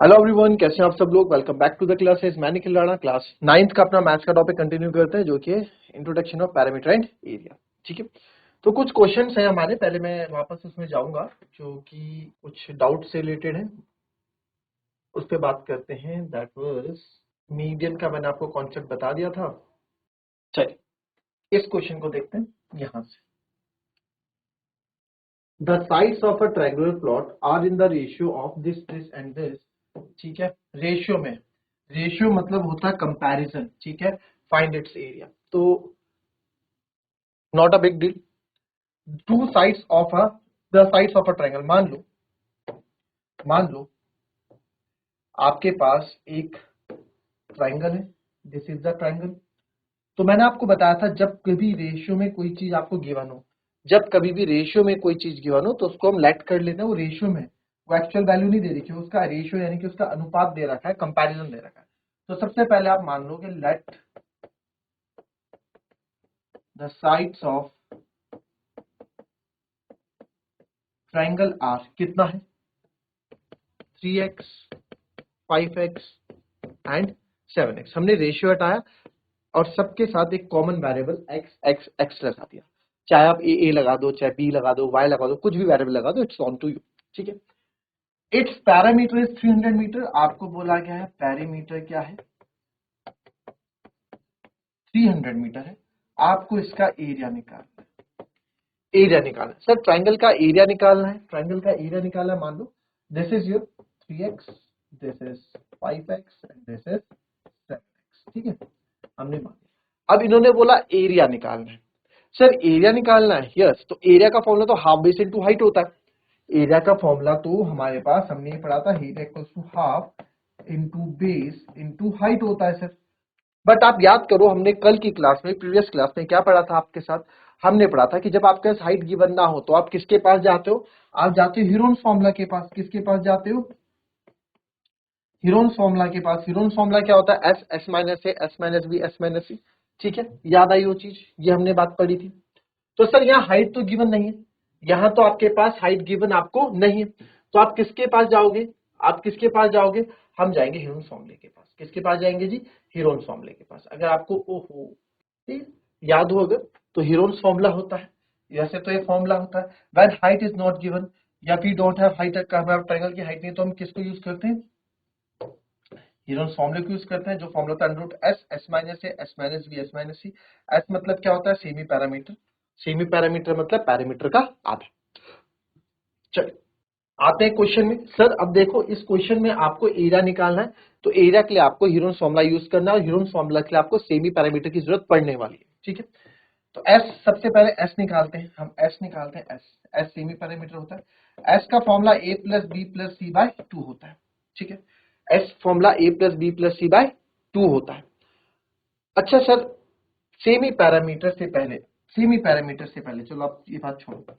Hello everyone, कैसे हैं आप सब लोग। Welcome back to the classes. मैं निखिल राणा, क्लास 9th का अपना मैथ्स का टॉपिक कंटिन्यू करते हैं, जो कि introduction of parameter and area. ठीक है, तो कुछ क्वेश्चंस हैं हमारे। पहले मैं वापस उसमें जाऊंगा जो कि कुछ डाउट से रिलेटेड है, उस पर बात करते हैं। दैट वाज मीडियन का, मैंने आपको कॉन्सेप्ट बता दिया था। चलिए इस क्वेश्चन को देखते हैं यहां से। The sides of a triangular plot are in the ratio of this this and this. ठीक है, रेशियो में, रेशियो मतलब होता है कंपैरिजन। ठीक है, फाइंड इट्स एरिया। तो not a big deal. Two sides of a the sides of a triangle, मान लो आपके पास एक ट्रायंगल है। This is the triangle. तो मैंने आपको बताया था, जब कभी रेशियो में कोई चीज आपको गिवन हो, जब कभी भी रेशियो में कोई चीज गिवन हो, तो उसको हम लेट कर लेते हैं। वो रेशियो में, वो एक्चुअल वैल्यू नहीं दे रखी है, उसका रेशियो यानी कि उसका अनुपात दे रखा है, कंपैरिजन दे रखा है। तो सबसे पहले आप मान लो कि let the sides of triangle are कितना है, 3x 5x एंड 7x। हमने रेशियो हटाया और सबके साथ एक कॉमन वेरिएबल x लगा दिया। चाहे आप ए लगा दो, चाहे बी लगा दो, y लगा दो, कुछ भी वेरिएबल लगा दो, इट्स ऑन टू यू। ठीक है, इट्स पैरामीटर इज 300 मीटर। आपको बोला गया है पैरामीटर क्या है, 300 मीटर है। आपको इसका एरिया निकालना है। एरिया निकालना है सर, ट्रायंगल का एरिया निकालना है। ट्रायंगल का एरिया निकालना है। मान लो this is your 3x, this is 5x and this is 7x। ठीक है, हमने मान लिया। अब इन्होंने बोला एरिया निकालना है। सर एरिया निकालना है, यस। तो एरिया का फॉर्मूला तो हाफ बेस इनटू हाइट होता है। एरिया का फॉर्मूला तो हमारे पास, हमने ये पढ़ा था, area equals to half into base into height होता है सर। बट आप याद करो, हमने कल की क्लास में, प्रीवियस क्लास में क्या पढ़ा था आपके साथ। हमने पढ़ा था कि जब आपके पास हाइट गिवन ना हो तो आप किसके पास जाते हो, आप जाते हो हीरोन्स फॉर्मूला के पास। किसके पास जाते हो, हीरोन्स फॉर्मूला के पास। हीरोन्स फॉर्मूला क्या होता है, S minus A, S minus B, S minus C. ठीक है, याद आई वो चीज, ये हमने बात पढ़ी थी। तो सर यहाँ हाइट तो गिवन नहीं है, यहाँ तो आपके पास हाइट गिवन आपको नहीं है। तो आप किसके पास जाओगे, आप किसके पास जाओगे, हम जाएंगे हीरोन्स फॉर्मूले के पास। किसके पास जाएंगे जी, हीरोन्स फॉर्मूले के पास। अगर आपको ओहो याद हो अगर, तो हीरोन्स फॉर्मूला होता है, वैसे तो ये फॉर्मूला होता है when height is not given या वी डोंट हैव हाइट का, हमारे ट्रायंगल की हाइट नहीं, तो हम किसको यूज करते हैं, हीरोन्स फॉर्मूले को यूज करते हैं। जो फॉर्मूला होता है under root S, S minus A, S minus B, S minus C. S मतलब क्या होता है, सेमी पैरामीटर। सेमी पैरामीटर मतलब पैरामीटर का आधा। चलिए आते हैं क्वेश्चन में। सर अब देखो, इस क्वेश्चन में आपको एरिया निकालना है। तो एरिया के लिए आपको हीरोन्स फॉर्मूला यूज करना है, और हीरोन्स फॉर्मूला के लिए आपको सेमी पैरामीटर की जरूरत पड़ने वाली है। ठीक है, तो एस, सबसे पहले एस निकालते हैं हम। एस निकालते हैं, एस, एस सेमी पैरामीटर होता है। एस का फॉर्मूला ए प्लस बी प्लस सी बाय 2 होता है। ठीक है, एस फॉर्मूला ए प्लस बी प्लस सी बाय 2 होता है। अच्छा सर, सेमी पैरामीटर से पहले, सेमी पैरामीटर से पहले, चलो आप ये बात छोड़ो।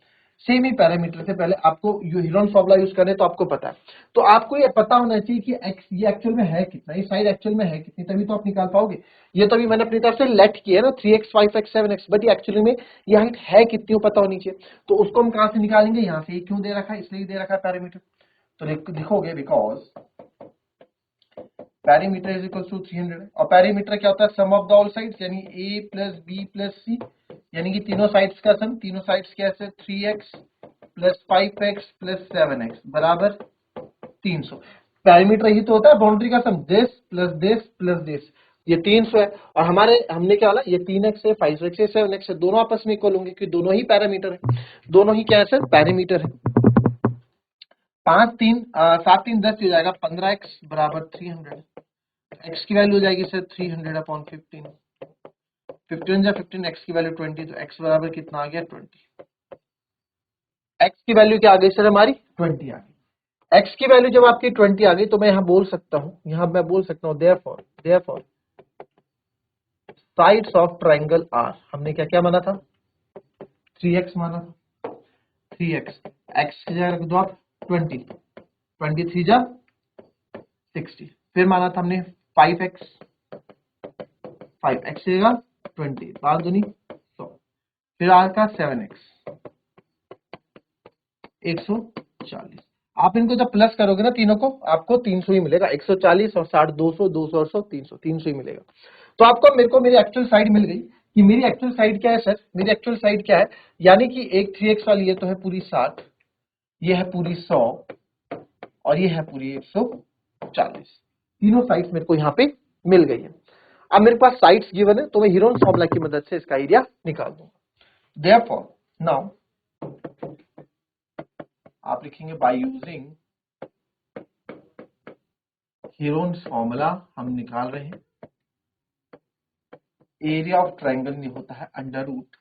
सेमी पैरामीटर से पहले आपको हीरोन्स फॉर्मूला यूज करने, तो आपको पता है, तो आपको ये पता होना चाहिए कि एक्स ये एक्चुअल में है कितना, ये साइड एक्चुअल में है कितनी, तभी तो आप निकाल पाओगे। ये तो अभी मैंने अपनी तरफ से लेट किया है ना, 3x 5x 7x, बट ये एक्चुअली में ये हाइट है कितनी वो पता होनी चाहिए। तो उसको हम कहां से निकालेंगे, यहाँ से। ये क्यों दे रखा है, इसलिए दे रखा है पैरामीटर। तो लिखोगे because perimeter is equal to 300। और पैरीमीटर क्या होता है, sum of the all sides, यानी A plus B plus C, यानी कि तीनों साइड्स का सम। तीनों साइड्स कैसे, 3x plus 5x plus 7x बराबर 300। पैरीमीटर ही तो होता है बाउंड्री का sum, this plus this plus this, ये 300 है। और हमारे, हमने क्या बोला, ये 3x है, 5x है, 7x है, दोनों आपस में इक्वल होंगे, क्योंकि दोनों ही पैरामीटर है। दोनों ही क्या है सर, पैरामीटर है। 5 3 7 3 10 हो जाएगा, 15x बराबर 300। x की वैल्यू हो जाएगी सर 300 अपॉन 15। 15 या 15, x की वैल्यू 20, तो x बराबर कितना आ गया, 20। x की वैल्यू क्या आ गई सर, हमारी 20 आ गई। x की वैल्यू जब आपकी 20 आ गई, तो मैं यहाँ बोल सकता हूँ, यहाँ मैं बोल सकता हूँ therefore sides of triangle are, हमने क्या क्या माना था, 3x माना था। 3x, x की जगह रख दो आप 20, 23 जा 60। फिर माना था हमने 5x, 5x की जगह 20, 5 दूनी 100। फिर आर का 7x 140। आप इनको जब प्लस करोगे ना तीनों को, आपको 300 ही मिलेगा, 140 और 60, 200, 200 और 100, 300, 300 ही मिलेगा। तो आपको मेरे को मेरी एक्चुअल साइड मिल गई कि मेरी एक्चुअल साइड क्या है सर, मेरी एक्चुअल साइड क्या है, यानी कि एक 3x वाली ये तो है पूरी 60, ये है पूरी 100 और ये है पूरी 140, तीनों साइड्स मेरे को यहाँ पे मिल गई है। अब मेरे पास साइड्स गिवन है तो मैं हीरोन्स फॉर्मूला की मदद से इसका एरिया निकाल दूंगा। देयरफॉर नाउ आप लिखेंगे बाय यूजिंग हीरोन्स फॉर्मूला हम निकाल रहे हैं, एरिया ऑफ ट्रायंगल में होता है under root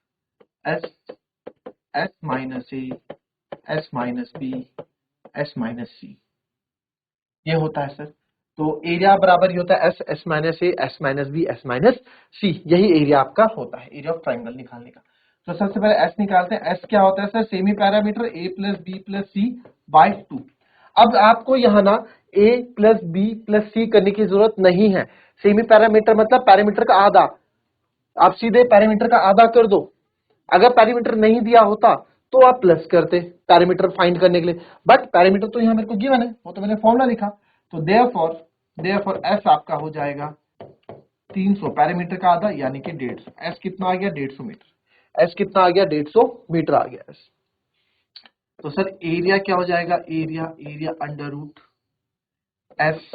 S minus A S minus B S minus C, ये होता है सर। तो एरिया बराबर ही होता है S minus A S minus B S minus C, यही एरिया आपका होता है एरिया ऑफ ट्रायंगल निकालने का। तो सबसे पहले एस निकालते हैं। एस क्या होता है सर, सेमी पैरामीटर ए प्लस बी प्लस सी बाय 2। अब आपको यहाँ ना ए प्लस बी प्लस सी करने की जरूरत नहीं है, सेमी पैरामीटर मतलब पैरामीटर का आधा, आप सीधे पैरामीटर का आधा कर दो। अगर पैरामीटर नहीं दिया होता तो आप प्लस करते पैरामीटर फाइंड करने के लिए, बट पैरामीटर तो यहाँ मेरे को गिवन है, वो तो मैंने फॉर्मूला लिखा। तो देयरफॉर एस आपका हो जाएगा 300, पैरामीटर का आधा यानी कि 150। एस कितना आ गया, 150 मीटर। एस कितना आ गया, 150 मीटर आ गया एस। तो सर एरिया क्या हो जाएगा, area under root S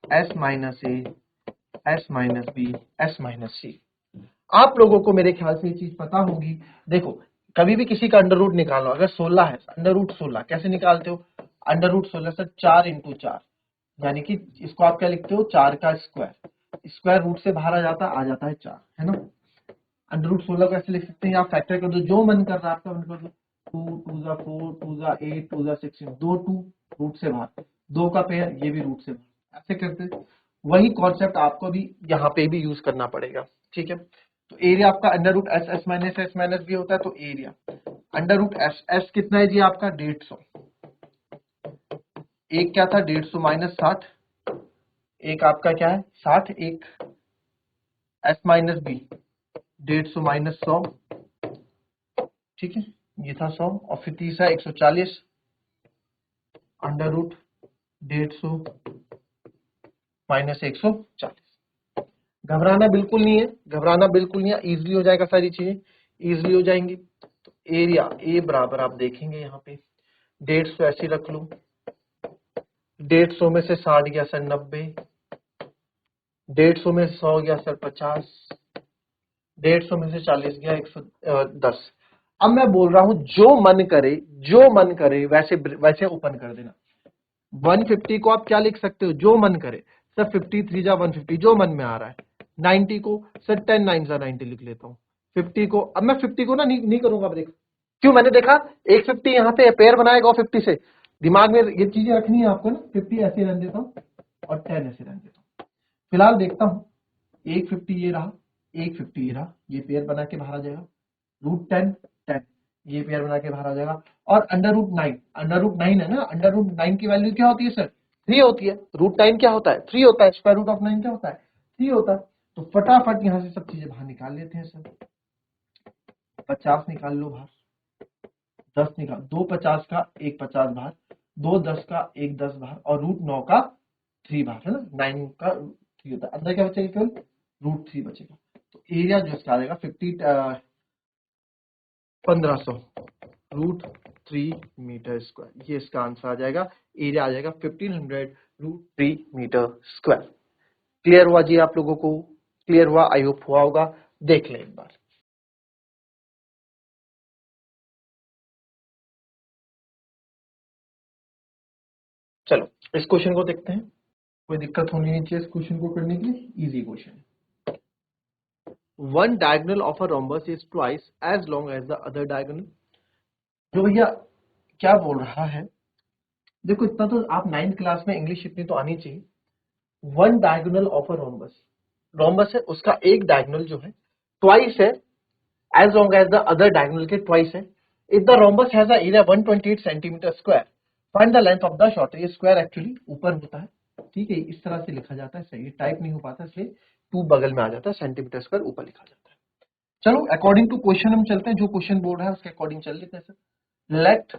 S minus A S minus B S minus C. आप लोगों को मेरे ख्याल से ये चीज पता होगी। देखो कभी भी किसी का अंडर रूट निकालो, अगर 16 है, अंडर रूट 16 कैसे निकालते हो, अंडर रूट 16 सर 4 इंटू 4, यानी कि इसको आप क्या लिखते हो, 4 का स्क्वायर, स्क्वायर रूट से बाहर आ जाता है 4, है ना। अंडर रूट 16 को ऐसे लिख सकते हैं, आप फैक्टर कर दो, जो मन कर रहा है आपका मन कर दो, 2 2 जा 4 2 जा 8 2 जा 16, 2 2 रूट से बाहर, 2 का पेयर ये भी रूट से बाहर, ऐसे करते। वही कॉन्सेप्ट आपको भी यहाँ पे भी यूज करना पड़ेगा, ठीक है। तो एरिया आपका under root S minus B होता है, तो एरिया अंडर रूट एस कितना है जी आपका 150, एक क्या था 150 माइनस 60, एक आपका क्या है 60, एक एस माइनस बी 150 माइनस 100, ठीक है, ये था 100 और फिर तीसरा 140 अंडर रूट 150 माइनस 140। घबराना बिल्कुल नहीं है, घबराना बिल्कुल नहीं है, इजिली हो जाएगा, सारी चीजें इजिली हो जाएंगी। तो एरिया ए बराबर आप देखेंगे यहाँ पे 150 ऐसे रख लो, 150 में से 60 गया सर 90, 150 में से 100 गया सर 50, 150 में से 40 गया 110। अब मैं बोल रहा हूं जो मन करे वैसे वैसे ओपन कर देना। 150 को आप क्या लिख सकते हो, जो मन करे सर 53 जा 150, जो मन में आ रहा है। 90 को सर 10 9 जा 90 लिख लेता हूँ। 50 को अब मैं 50 को ना नहीं करूंगा, देख क्यों, मैंने देखा एक 50 यहाँ पे पेयर बनाएगा और 50 से, दिमाग में ये चीजें रखनी है आपको ना। 50 ऐसे रहने देता हूँ और 10 ऐसे रहने देता हूँ। फिलहाल देखता हूँ, एक 50 ये रहा, एक 50 ये रहा, ये पेयर बना के बाहर आ जाएगा। रूट 10 10 ये पेयर बना के बाहर आ जाएगा। और अंडर रूट 9 है ना, अंडर रूट 9 की वैल्यू क्या होती है सर, 3 होती है। रूट 9 क्या होता है, 3 होता है। स्क्वायर रूट ऑफ 9 क्या होता है, 3 होता है। तो फटाफट यहां से सब चीजें बाहर निकाल लेते हैं सर। 50 निकाल लो बाहर, 10 निकाल, 2 50 का 1 50 बाहर, 2 10 का 1 10 बाहर और रूट 9 का 3 बाहर, है ना। 9 का 3 होता है, अंदर क्या बचेगा, केवल रूट 3 बचेगा। तो एरिया जो इसका आ जाएगा 1500 रूट 3 मीटर स्क्वायर, ये इसका आंसर आ जाएगा। एरिया आ जाएगा 1500 रूट 3 मीटर स्क्वायर। क्लियर हुआ जी आप लोगों को, क्लियर हुआ, आई होप हुआ होगा। देख लें एक बार, चलो इस क्वेश्चन को देखते हैं। कोई दिक्कत होनी नहीं चाहिए इस क्वेश्चन को करने के लिए, इजी क्वेश्चन है। One diagonal of a rhombus is twice as long as the other diagonal। जो भैया क्या बोल रहा है, देखो इतना तो आप 9th क्लास में इंग्लिश इतनी तो आनी चाहिए। One diagonal of a rhombus, rhombus है उसका एक डायगोनल जो है ट्वाइस है as long as the other diagonal के ट्वाइस है। If the rhombus has a area 128 centimetre square, find the length of the short. ये स्क्वायर एक्चुअली ऊपर होता है, ठीक है, इस तरह से लिखा जाता है, सही टाइप नहीं हो पाता इसलिए 2 बगल में आ जाता है, सेंटीमीटर स्क्वायर ऊपर लिखा जाता है। चलो अकॉर्डिंग टू क्वेश्चन हम चलते हैं, जो क्वेश्चन बोल रहा है उसके अकॉर्डिंग चल लेते हैं sir. Let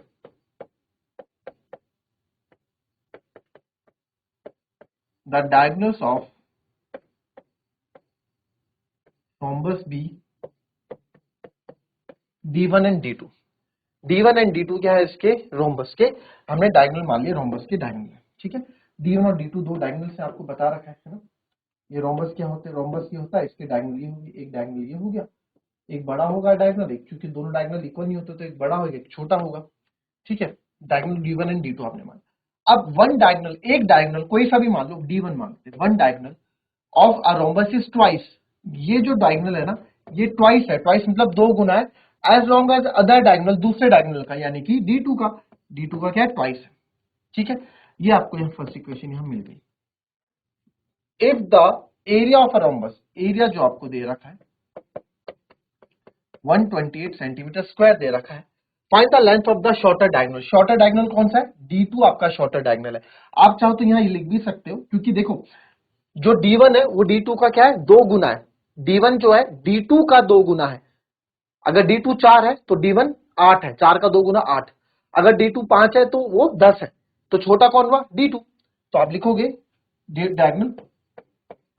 the diagonals of rhombus B D1 and D2, D1 and D2 क्या है इसके, रोम्बस के, हमने डायगोनल मान लिया, रोम्बस के डायगोनल, ठीक है। D1 और D2 दो डायगोनल से आपको बता रखा है ना। ये रोम्बस क्या होते हैं, रोम्बस ये होता है, इसके डायगोनल ये होगी, एक डायगोनल ये हो गया, एक बड़ा होगा डायगोनल, एक क्योंकि दोनों डायगोनल इक्वल नहीं होते तो एक बड़ा होगा एक छोटा होगा, ठीक है। डायगोनल D1 एंड D2 आपने मान, अब वन डायगोनल, एक डायगोनल कोई सा भी मान लो, D1 मानते, one diagonal of a rhombus is twice, ये जो डायगोनल है ना ये ट्वाइस है, ट्वाइस मतलब दो गुना है, as long as other diagonal दूसरे डायगोनल का, यानी कि D2 का, D2 का क्या है, ट्वाइस है, ठीक है। ये आपको यहाँ फर्स्ट इक्वेशन यहाँ मिल गई। If the area of a rhombus, area जो आपको दे रखा है 128 सेंटीमीटर स्क्वायर दे रखा है, find the length of the shorter diagonal, shorter diagonal कौन सा है, D2 आपका शॉर्टर डायगोनल है। आप चाहो तो यहाँ लिख भी सकते हो, क्योंकि देखो जो D1 है वो D2 का क्या है, दो गुना है, D1 जो है D2 का दो गुना है, अगर D2 4 है तो D1 8 है, 4 का दो गुना 8, अगर D2 5 है तो वो 10 है, तो छोटा कौन हुआ, D2, तो आप लिखोगे diagonal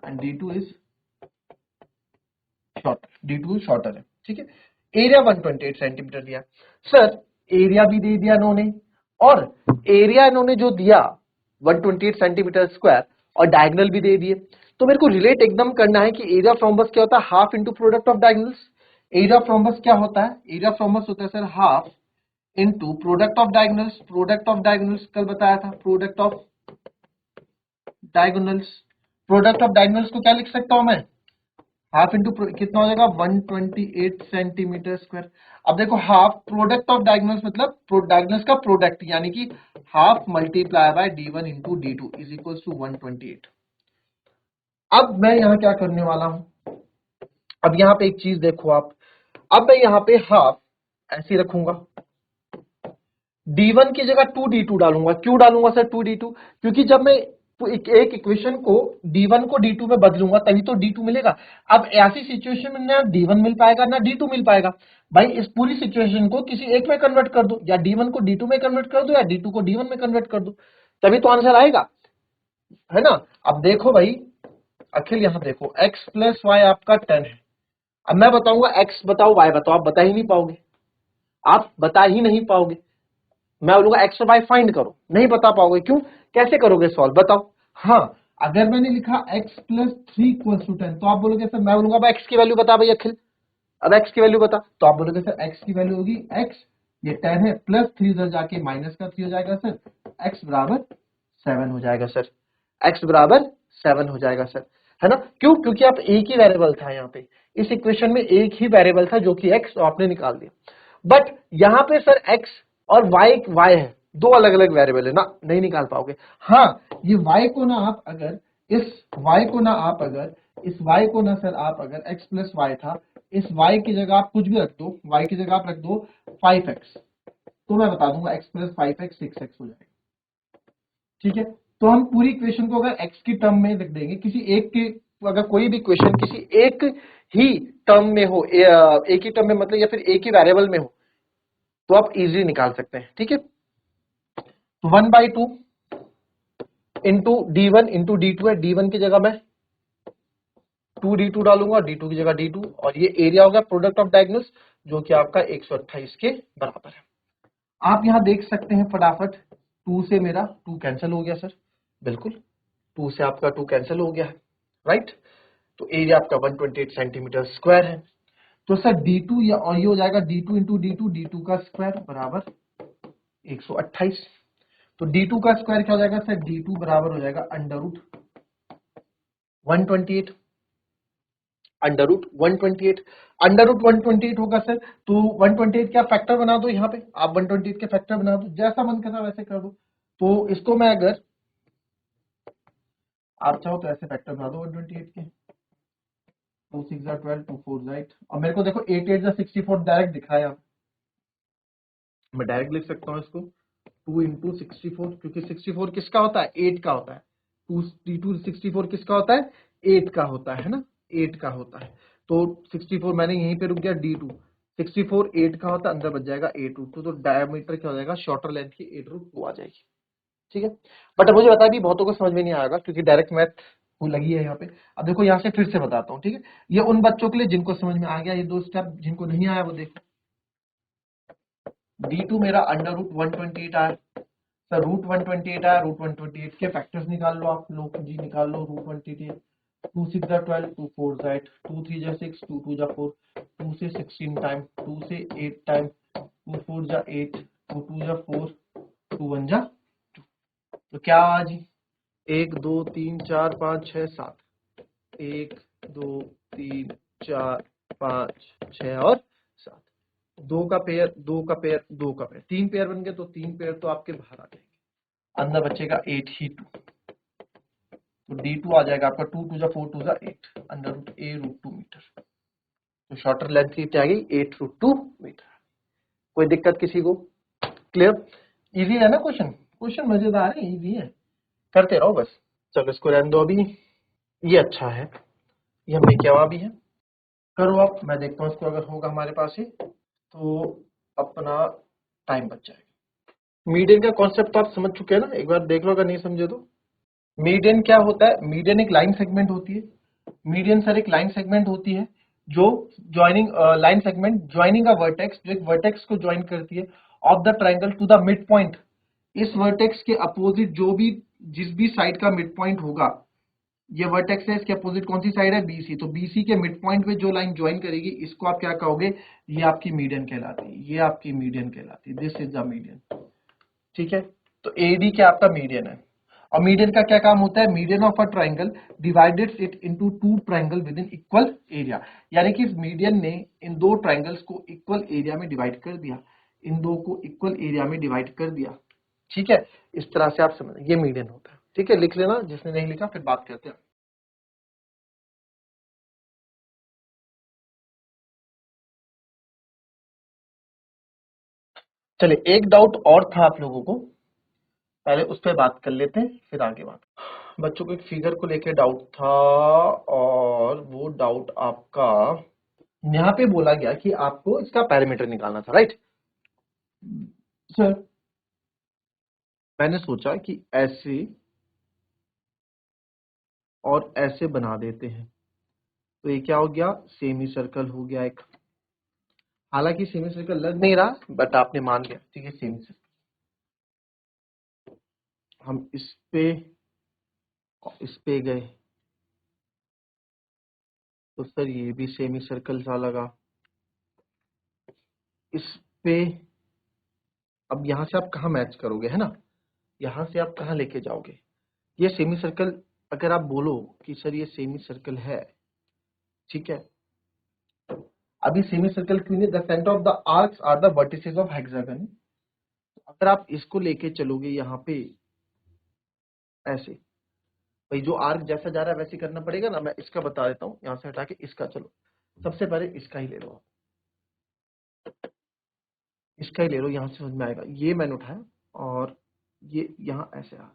and D2 is shorter, D2 shorter है, ठीक है। एरिया 128 सेंटीमीटर दिया, सर एरिया भी दे दिया इन्होंने, और एरिया इन्होंने जो दिया 128 सेंटीमीटर स्क्वायर और डायगोनल भी दे दिए, तो मेरे को रिलेट एकदम करना है कि एरिया ऑफ रोम्बस क्या होता है, half into product of diagonals. Area of rhombus क्या होता है, एरिया ऑफ रोम्बस होता है sir half into product of diagonals, product of diagonals कल बताया था, product of diagonals, product of diagonals को क्या लिख सकता हूं मैं, हाफ इंटू कितना हो जाएगा 128 सेंटीमीटर स्क्वायर। अब देखो हाफ प्रोडक्ट ऑफ डायगोनल्स मतलब डायगोनल्स का प्रोडक्ट, यानी कि half multiply by D1 into D2 is equal to 128। अब मैं यहां क्या करने वाला हूं, अब यहां पे एक चीज देखो आप, अब मैं यहां पे हाफ ऐसे रखूंगा, D1 की जगह 2D2 डालूंगा, क्यों डालूंगा सर 2D2, क्योंकि जब मैं एक इक्वेशन को D1 को D2 में बदलूंगा तभी तो D2 मिलेगा। अब ऐसी सिचुएशन में ना D1 मिल पाएगा ना D2 मिल पाएगा, भाई इस पूरी सिचुएशन को किसी एक में कन्वर्ट कर दो, या D1 को D2 में कन्वर्ट कर दो या D2 को D1 में कन्वर्ट कर दो, तभी तो आंसर आएगा, है ना। अब देखो भाई अखिल, यहां देखो x प्लस वाई आपका 10 है, अब मैं बताऊंगा x बताओ y बताओ, आप बता ही नहीं पाओगे, आप बता ही नहीं पाओगे, मैं बोलूंगा एक्स और वाई फाइंड करो, नहीं बता पाओगे, क्यों, कैसे करोगे सॉल्व बताओ। हाँ, अगर मैंने लिखा x प्लस 3 इक्वल टू 10 तो आप बोलोगे सर, मैं बोलूंगा अब x की वैल्यू बता भाई अखिल, अब x की वैल्यू बता, तो आप बोलोगे सर x की वैल्यू होगी x, ये 10 है, प्लस 3 उधर जाके माइनस का 3 हो जाएगा सर, x बराबर 7 हो जाएगा सर, x बराबर 7 हो जाएगा सर, है ना। क्यों, क्योंकि आप एक ही वेरिएबल था यहाँ पे, इस इक्वेशन में एक ही वेरिएबल था जो कि x, आपने निकाल दिया, बट यहाँ पे सर x और y है, दो अलग अलग वेरिएबल है ना, नहीं निकाल पाओगे। हाँ, ये y को ना आप अगर इस y को ना आप अगर इस y को ना सर आप अगर x प्लस वाई था, इस y की जगह आप कुछ भी रख दो, y की जगह आप रख दो 5x, तो मैं बता दूंगा x प्लस 5x 6x हो जाएगा, ठीक है। तो हम पूरी इक्वेशन को अगर x की टर्म में लिख देंगे, किसी एक की, अगर कोई भी इक्वेशन किसी एक ही टर्म में हो, एक ही टर्म में मतलब या फिर एक ही वेरिएबल में हो, तो आप इजीली निकाल सकते हैं, ठीक है। तो 1/2 इंटू D1 इंटू D2 है, D1 की जगह मैं 2D2 डालूंगा, D2 की जगह D2, और ये एरिया होगा प्रोडक्ट ऑफ डायगोनल्स जो कि आपका 128 के बराबर है। आप यहां देख सकते हैं फटाफट, 2 से मेरा 2 कैंसिल हो गया सर, बिल्कुल 2 से आपका 2 कैंसिल हो गया है, राइट। तो एरिया आपका 128 सेंटीमीटर स्क्वायर है, तो सर D2 या और ये हो जाएगा D2 इंटू D2 का स्क्वायर बराबर 128, तो D2 का स्क्वायर क्या हो जाएगा सर, D2 बराबर हो जाएगा under root 128, under root 128, under root 128 होगा सर, तो 128 क्या फैक्टर बना दो, यहाँ पे आप 128 के फैक्टर बना दो, जैसा मन करता वैसे कर दो। तो इसको मैं अगर आप चाहो तो ऐसे फैक्टर बना दो 128 के, 2 6 12, 2 4 8, और मेरे को देखो 8 8 64 डायरेक्ट दिखाया, मैं डायरेक्ट लिख सकता हूँ इसको 2 इंटू 64, क्योंकि 64 किसका होता है, 8 का होता है, 2 64 किसका होता है, 8 का होता है ना, 8 का होता है, तो 64 मैंने यहीं पे रुक गया, D2 64 8 का होता है, अंदर बच जाएगा 8 रूट 2, तो डायमीटर क्या हो जाएगा, शॉर्टर लेंथ की 8 रूट 2 आ जाएगी, ठीक है, बट मुझे पता है भी बहुतों को समझ में नहीं आएगा क्योंकि डायरेक्ट मैथ वो लगी है यहाँ पे। अब देखो यहाँ से फिर से बताता हूँ, ठीक है, ये उन बच्चों के लिए जिनको समझ में आ गया, ये 2 स्टेप जिनको नहीं आया वो देखो। D2 मेरा अंडर रूट 128 आया सर, रूट 128 आया, रूट 128 के फैक्टर्स निकाल लो आप लोग जी, निकाल लो रूट 128, 2 6 जा 12, 2 4 जा 8, 2 3 जा 6, 2 2 जा 4, 2 से 16 टाइम, 2 से 8 टाइम, 2 4 जा 8, 2 2 जा 4, 2 1 जा 2। तो क्या आज 1 2 3 4 5 6 7, 1 2 3 4 5 6 और 7, 2 का पेयर 2 का पेयर 2 का पेयर, 3 पेयर बन गए, तो 3 पेयर तो आपके बाहर आ जाएंगे, अंदर बचेगा 8 ही 2, तो D2 आ जाएगा आपका 2 2 जा 4, 2 जा 8, under root A root 2 metre. तो शॉर्टर लेंथ की क्या आ गई 8 रूट 2 मीटर। कोई दिक्कत किसी को? क्लियर? इजी है ना क्वेश्चन? क्वेश्चन मजेदार है, इजी है, करते रहो बस। चलो इसको रहने दो अभी, ये अच्छा है, ये हमने किया भी है, करो आप, मैं देखता हूँ इसको, अगर होगा हमारे पास ही तो अपना टाइम बच जाएगा। मीडियन का कॉन्सेप्ट तो आप समझ चुके हैं ना, एक बार देख लो अगर नहीं समझे तो। मीडियन क्या होता है? मीडियन एक लाइन सेगमेंट होती है, मीडियन सर एक लाइन सेगमेंट होती है जो joining line segment joining a vertex, जो एक वर्टेक्स को ज्वाइन करती है of the triangle to the mid point. इस वर्टेक्स के अपोजिट जो भी जिस भी साइड का मिड पॉइंट होगा, ये वर्टेक्स है, इसके अपोजिट कौन सी साइड है? बीसी, तो बीसी के मिड पॉइंट पे जो लाइन ज्वाइन करेगी इसको आप क्या कहोगे? ये आपकी मीडियन कहलाती है, ये आपकी मीडियन कहलाती है, दिस इज द मीडियन। ठीक है, तो एडी क्या आपका मीडियन है। और मीडियन का क्या काम होता है? Median of a triangle divided it into two triangle with in equal area, यानी कि मीडियन ने इन दो ट्राइंगल्स को इक्वल एरिया में डिवाइड कर दिया, इन दो को इक्वल एरिया में डिवाइड कर दिया। ठीक है, इस तरह से आप समझ, ये मीडियन होता है। ठीक है, लिख लेना, जिसने नहीं लिखा फिर बात करते हैं। चलिए, एक डाउट और था आप लोगों को, पहले उस पर बात कर लेते हैं फिर आगे बात। बच्चों को एक फिगर को लेके डाउट था, और वो डाउट आपका यहाँ पे बोला गया कि आपको इसका पैरामीटर निकालना था, राइट सर? मैंने सोचा कि ऐसे और ऐसे बना देते हैं, तो ये क्या हो गया? सेमी सर्कल हो गया एक। हालांकि सेमी सर्कल लग नहीं रहा, बट आपने मान लिया, ठीक है सेमी सर्कल। हम इस पे गए तो सर ये भी सेमी सर्कल सा लगा, इस पे। अब यहां से आप कहाँ मैच करोगे, है ना? यहां से आप कहाँ लेके जाओगे? ये सेमी सर्कल, अगर आप बोलो कि सर ये सेमी सर्कल है, ठीक है, अभी सेमी सर्कल क्यों नहीं? The centre of the arcs are the vertices of hexagon. अगर आप इसको लेके चलोगे यहाँ पे ऐसे, भाई जो आर्क जैसा जा रहा है वैसे करना पड़ेगा ना। मैं इसका बता देता हूँ, यहाँ से हटा के इसका, चलो सबसे पहले इसका ही ले लो, इसका ही ले लो, यहाँ से समझ में आएगा। ये मैंने उठाया और ये यहाँ ऐसे आ रहा है,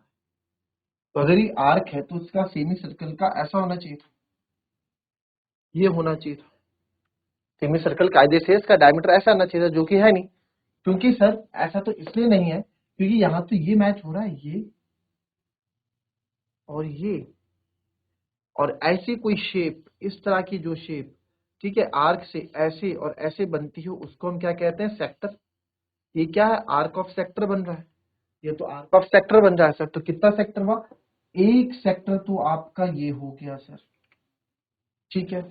तो अगर ये आर्क है तो इसका सेमी सर्कल का ऐसा होना चाहिए था, ये होना चाहिए था। सेमी सर्कल कायदे से इसका डायमीटर ऐसा आना चाहिए था, जो कि है नहीं। क्योंकि सर ऐसा तो इसलिए नहीं है क्योंकि यहाँ तो ये मैच हो रहा है, ये और ये, और ऐसी कोई शेप, इस तरह की जो शेप, ठीक है, आर्क से ऐसे और ऐसे बनती हो, उसको हम क्या कहते हैं? सेक्टर। ये क्या है? आर्क ऑफ सेक्टर बन रहा है, ये तो आर्क ऑफ सेक्टर बन रहा है सर। तो कितना सेक्टर हुआ? एक सेक्टर तो आपका ये हो गया सर, ठीक है।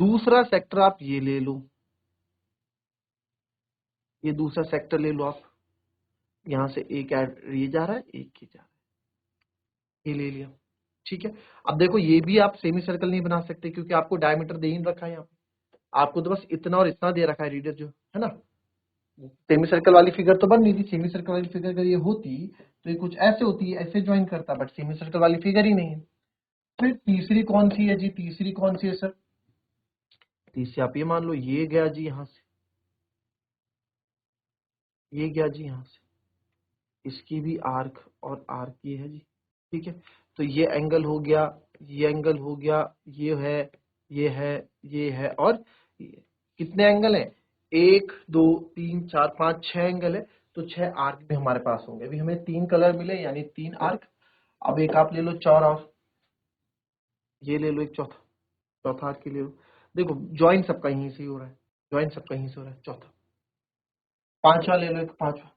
दूसरा सेक्टर आप ये ले लो, ये दूसरा सेक्टर ले लो आप, यहां से एक ये जा रहा है, एक ही जा रहा है, ये ले लिया, ठीक है। अब देखो ये भी आप सेमी सर्कल नहीं बना सकते क्योंकि आपको डायमीटर दे ही नहीं रखा है, यहाँ आपको तो बस इतना और इतना दे रखा है रीडर जो है ना। सेमी सर्कल वाली फिगर तो बन नहीं थी, सेमी सर्कल वाली फिगर अगर ये होती तो ये कुछ ऐसे होती है, ऐसे ज्वाइन करता, बट सेमी सर्कल वाली फिगर ही नहीं है। फिर तीसरी कौन सी है जी? तीसरी कौन सी है सर? तीसरी आप ये मान लो, ये गया जी यहाँ से, ये गया जी यहाँ से, इसकी भी आर्क और आर्क ये है जी, ठीक है। तो ये एंगल हो गया, ये एंगल हो गया, ये है, ये है, ये है, और ये। कितने एंगल हैं? 1 2 3 4 5 6 एंगल है, तो 6 आर्क भी हमारे पास होंगे। अभी हमें 3 कलर मिले यानी 3 आर्क। अब एक आप ले लो चौरा, ये ले लो एक चौथा, चौथा आर्क ले लो। देखो ज्वाइन सबका यहीं से ही हो रहा है, ज्वाइन सबका यहीं से हो रहा है। चौथा, पांचवा ले लो एक, पांचवा,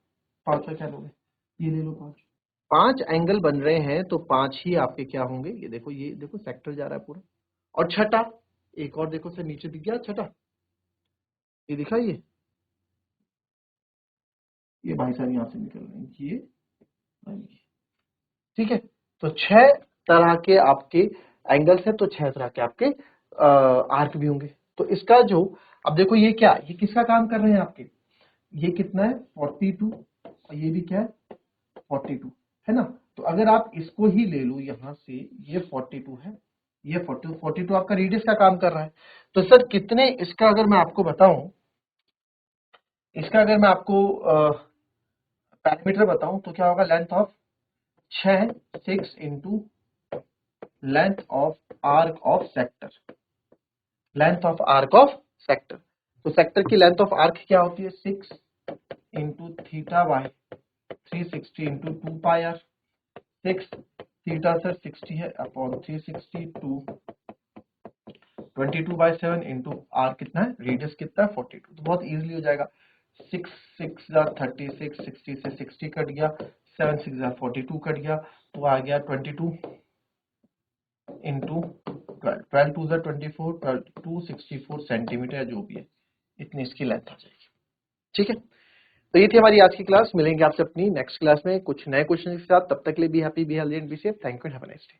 पांचवा क्या लोगे, ये ले लो 5। 5 एंगल बन रहे हैं तो 5 ही आपके क्या होंगे, ये देखो सेक्टर जा रहा है पूरा। और छठा, एक और देखो सर नीचे दिख गया छठा, ये दिखा, ये भाई साहब यहाँ से निकल रहे हैं, ये ठीक है। तो 6 तरह के आपके एंगल्स है, तो 6 तरह के आपके आर्क भी होंगे। तो इसका जो, अब देखो ये क्या, ये किसका काम कर रहे हैं आपके, ये कितना है 42, और ये भी क्या है 42 है ना। तो अगर आप इसको ही ले लो यहां से, ये 42 है, ये 42 आपका रेडियस का काम कर रहा है। तो सर कितने, इसका अगर मैं आपको बताऊं, इसका अगर मैं आपको पैरामीटर बताऊं तो क्या होगा, length of 6 6 into length of arc of sector, length of arc of sector. तो सेक्टर की लेंथ ऑफ आर्क क्या होती है, 6 into theta by 360 into 2 pi R. 6 theta sir 60 है अपॉन 360 टू 22/7 इंटू आर कितना है, रेडियस कितना है 42। तो बहुत इजीली हो जाएगा, 6 6 36, 60 से 60 कट गया, 7 6 42 कट गया, तो आ गया 22 इंटू 12, 12 2 24, 12 264 सेंटीमीटर, जो भी है इतनी इसकी लेंथ आ जाएगी। ठीक है, तो ये थी हमारी आज की क्लास। मिलेंगे आपसे अपनी नेक्स्ट क्लास में कुछ नए क्वेश्चन के साथ। तब तक के लिए be happy, be healthy and be safe. Thank you and have a nice day.